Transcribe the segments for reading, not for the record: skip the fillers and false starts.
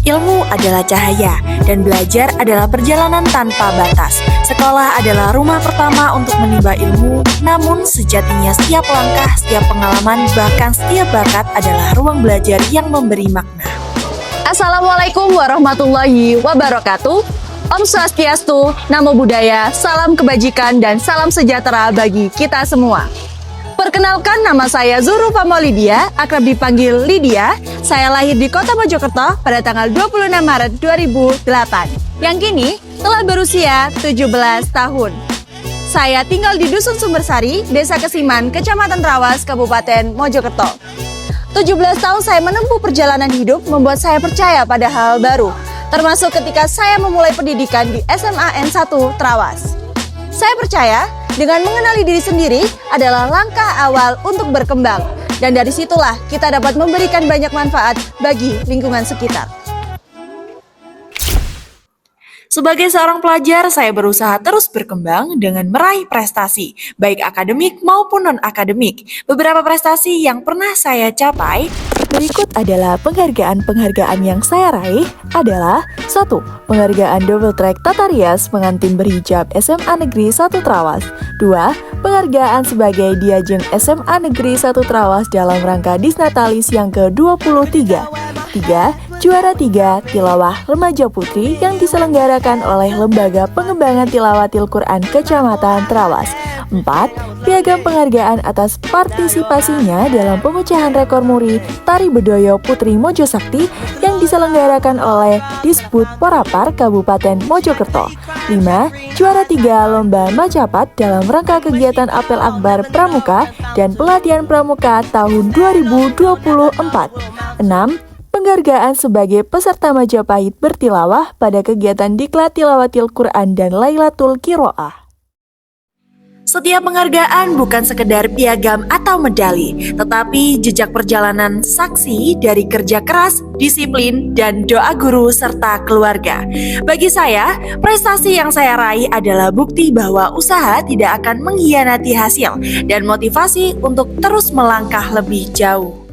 Ilmu adalah cahaya, dan belajar adalah perjalanan tanpa batas. Sekolah adalah rumah pertama untuk menimba ilmu, namun sejatinya setiap langkah, setiap pengalaman, bahkan setiap bakat adalah ruang belajar yang memberi makna. Assalamualaikum warahmatullahi wabarakatuh. Om Swastiastu, Namo Buddhaya, salam kebajikan dan salam sejahtera bagi kita semua. Perkenalkan, nama saya Zuru Famolidia, akrab dipanggil Lydia. Saya lahir di kota Mojokerto pada tanggal 26 Maret 2008, yang kini telah berusia 17 tahun. Saya tinggal di Dusun Sumbersari, Desa Kesiman, Kecamatan Trawas, Kabupaten Mojokerto. 17 tahun saya menempuh perjalanan hidup membuat saya percaya pada hal baru, termasuk ketika saya memulai pendidikan di SMA N1 Trawas. Saya percaya dengan mengenali diri sendiri adalah langkah awal untuk berkembang, dan dari situlah kita dapat memberikan banyak manfaat bagi lingkungan sekitar. Sebagai seorang pelajar, saya berusaha terus berkembang dengan meraih prestasi, baik akademik maupun non-akademik. Beberapa prestasi yang pernah saya capai berikut adalah penghargaan-penghargaan yang saya raih adalah 1. Penghargaan Double Track Tata Rias Pengantin Berhijab SMA Negeri 1 Trawas. 2. Penghargaan sebagai Diajeng SMA Negeri 1 Trawas dalam rangka Disnatalis yang ke-23. 3. Juara 3 Tilawah Remaja Putri yang diselenggarakan oleh Lembaga Pengembangan Tilawatil Quran Kecamatan Trawas. 4. Piagam penghargaan atas partisipasinya dalam pemecahan rekor muri Tari Bedoyo Putri Mojosakti yang diselenggarakan oleh Disbud Porapar Kabupaten Mojokerto. 5. Juara 3 Lomba Macapat dalam rangka kegiatan Apel Akbar Pramuka dan Pelatihan Pramuka tahun 2024. 6. Penghargaan sebagai peserta Majapahit bertilawah pada kegiatan Diklat Tilawatil Quran dan Lailatul Qiro'ah. Setiap penghargaan bukan sekedar piagam atau medali, tetapi jejak perjalanan saksi dari kerja keras, disiplin, dan doa guru serta keluarga. Bagi saya, prestasi yang saya raih adalah bukti bahwa usaha tidak akan mengkhianati hasil dan motivasi untuk terus melangkah lebih jauh.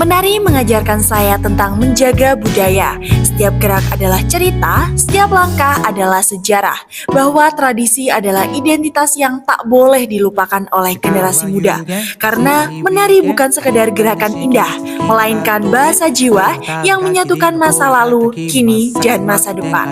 Menari mengajarkan saya tentang menjaga budaya. Setiap gerak adalah cerita, setiap langkah adalah sejarah. Bahwa tradisi adalah identitas yang tak boleh dilupakan oleh generasi muda. Karena menari bukan sekedar gerakan indah, melainkan bahasa jiwa yang menyatukan masa lalu, kini, dan masa depan.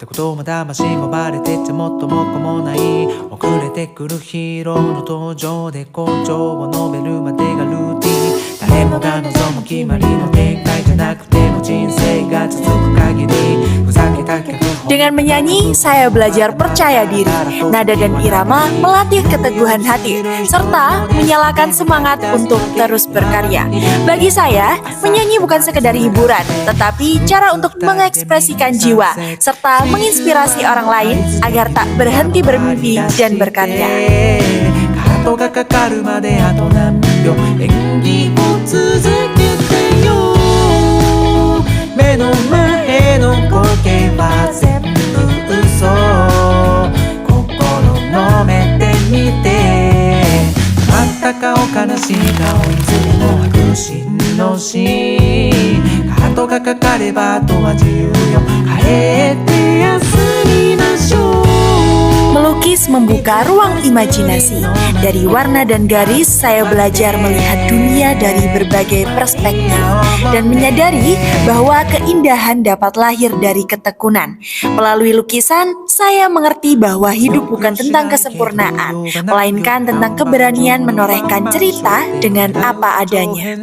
ってことも魂もバレてっちゃもっともっともない遅れてくるヒーローの登場で根性を述べるまでがルーティン誰もが望む決まりの展開じゃなくても人生が続く限りふざけた脚本 Dengan menyanyi, saya belajar percaya diri. Nada dan irama melatih keteguhan hati, serta menyalakan semangat untuk terus berkarya. Bagi saya, menyanyi bukan sekedar hiburan, tetapi cara untuk mengekspresikan jiwa, serta menginspirasi orang lain agar tak berhenti bermimpi dan berkarya. Melukis membuka ruang imajinasi. Dari warna dan garis, saya belajar melihat dunia dari berbagai perspektif dan menyadari bahwa keindahan dapat lahir dari ketekunan. Melalui lukisan, saya mengerti bahwa hidup bukan tentang kesempurnaan, melainkan tentang keberanian menorehkan cerita dengan apa adanya.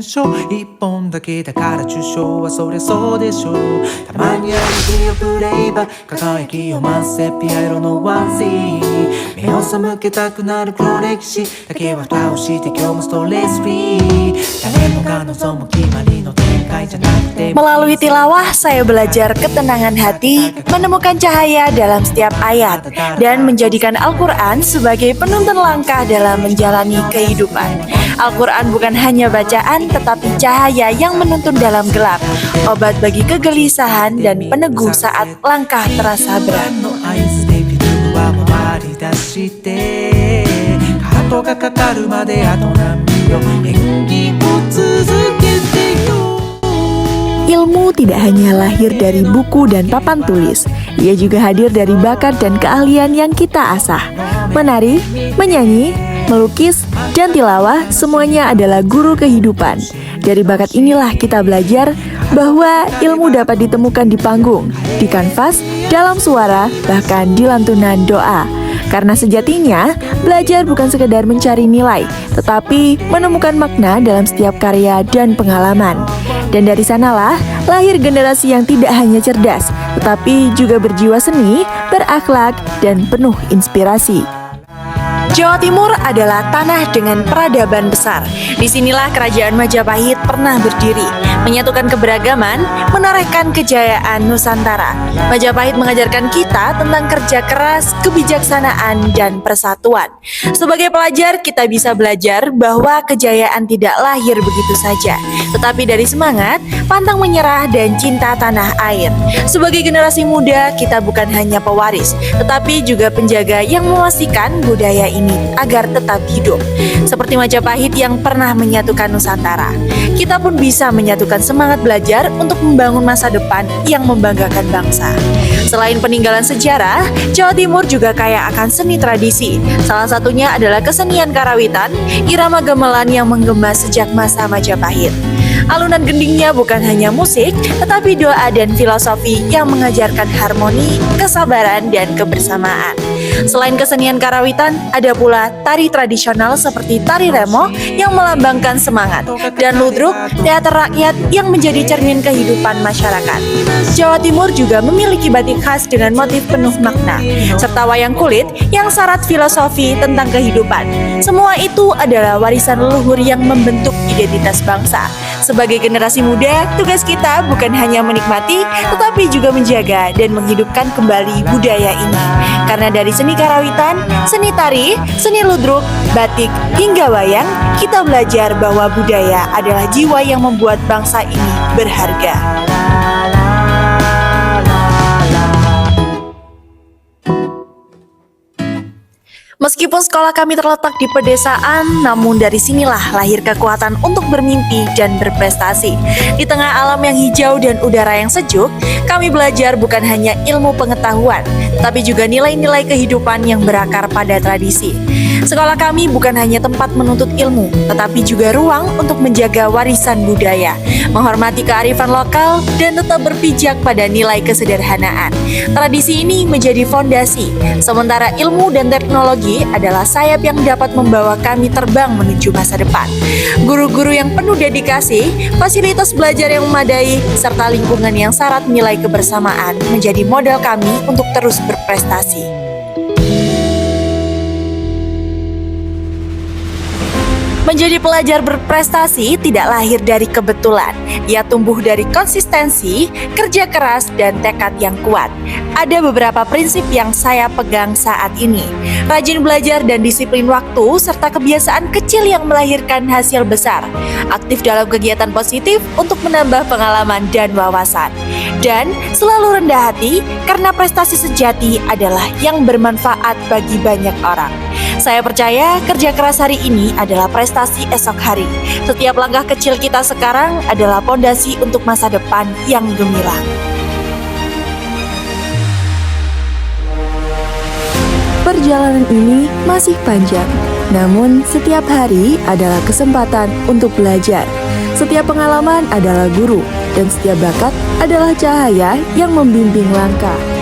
目を背けたくなる黒歴史だけは蓋をして今日もストレスフリー誰もが望む決まりの展開じゃなくて Melalui tilawah, saya belajar ketenangan hati, menemukan cahaya dalam setiap ayat, dan menjadikan Al-Quran sebagai penuntun langkah dalam menjalani kehidupan. Al-Quran bukan hanya bacaan, tetapi cahaya yang menuntun dalam gelap, obat bagi kegelisahan dan peneguh saat langkah terasa berat. の合図でフィルムは回り出してハートがかかるまであと何秒演技を続けてよ Ilmu tidak hanya lahir dari buku dan papan tulis, ia juga hadir dari bakat dan keahlian yang kita asah. Menari, menyanyi, melukis, dan tilawah semuanya adalah guru kehidupan. Dari bakat inilah kita belajar bahwa ilmu dapat ditemukan di panggung, di kanvas, dalam suara, bahkan di lantunan doa. Karena sejatinya, belajar bukan sekedar mencari nilai, tetapi menemukan makna dalam setiap karya dan pengalaman. Dan dari sanalah lahir generasi yang tidak hanya cerdas, tetapi juga berjiwa seni, berakhlak, dan penuh inspirasi. Jawa Timur adalah tanah dengan peradaban besar. Disinilah kerajaan Majapahit pernah berdiri, menyatukan keberagaman, menorehkan kejayaan Nusantara. Majapahit mengajarkan kita tentang kerja keras, kebijaksanaan, dan persatuan. Sebagai pelajar, kita bisa belajar bahwa kejayaan tidak lahir begitu saja, tetapi dari semangat, pantang menyerah, dan cinta tanah air. Sebagai generasi muda, kita bukan hanya pewaris, tetapi juga penjaga yang memastikan budaya ini agar tetap hidup. Seperti Majapahit yang pernah menyatukan Nusantara, kita pun bisa menyatukan semangat belajar untuk membangun masa depan yang membanggakan bangsa. Selain peninggalan sejarah, Jawa Timur juga kaya akan seni tradisi. Salah satunya adalah kesenian karawitan, irama gamelan yang menggema sejak masa Majapahit. Alunan gendingnya bukan hanya musik, tetapi doa dan filosofi yang mengajarkan harmoni, kesabaran, dan kebersamaan. Selain kesenian karawitan, ada pula tari tradisional seperti tari remo yang melambangkan semangat, dan ludruk, teater rakyat yang menjadi cermin kehidupan masyarakat. Jawa Timur juga memiliki batik khas dengan motif penuh makna, serta wayang kulit yang syarat filosofi tentang kehidupan. Semua itu adalah warisan leluhur yang membentuk identitas bangsa. Sebagai generasi muda, tugas kita bukan hanya menikmati, tetapi juga menjaga dan menghidupkan kembali budaya ini. Karena dari seni karawitan, seni tari, seni ludruk, batik, hingga wayang, kita belajar bahwa budaya adalah jiwa yang membuat bangsa ini berharga. Meskipun sekolah kami terletak di pedesaan, namun dari sinilah lahir kekuatan untuk bermimpi dan berprestasi. Di tengah alam yang hijau dan udara yang sejuk, kami belajar bukan hanya ilmu pengetahuan, tapi juga nilai-nilai kehidupan yang berakar pada tradisi. Sekolah kami bukan hanya tempat menuntut ilmu, tetapi juga ruang untuk menjaga warisan budaya, menghormati kearifan lokal, dan tetap berpijak pada nilai kesederhanaan. Tradisi ini menjadi fondasi, sementara ilmu dan teknologi adalah sayap yang dapat membawa kami terbang menuju masa depan. Guru-guru yang penuh dedikasi, fasilitas belajar yang memadai, serta lingkungan yang syarat nilai kebersamaan menjadi modal kami untuk terus berprestasi. Menjadi pelajar berprestasi tidak lahir dari kebetulan. Ia tumbuh dari konsistensi, kerja keras, dan tekad yang kuat. Ada beberapa prinsip yang saya pegang saat ini. Rajin belajar dan disiplin waktu, serta kebiasaan kecil yang melahirkan hasil besar. Aktif dalam kegiatan positif untuk menambah pengalaman dan wawasan. Dan selalu rendah hati karena prestasi sejati adalah yang bermanfaat bagi banyak orang. Saya percaya kerja keras hari ini adalah prestasi esok hari. Setiap langkah kecil kita sekarang adalah fondasi untuk masa depan yang gemilang. Perjalanan ini masih panjang, namun setiap hari adalah kesempatan untuk belajar. Setiap pengalaman adalah guru, dan setiap bakat adalah cahaya yang membimbing langkah.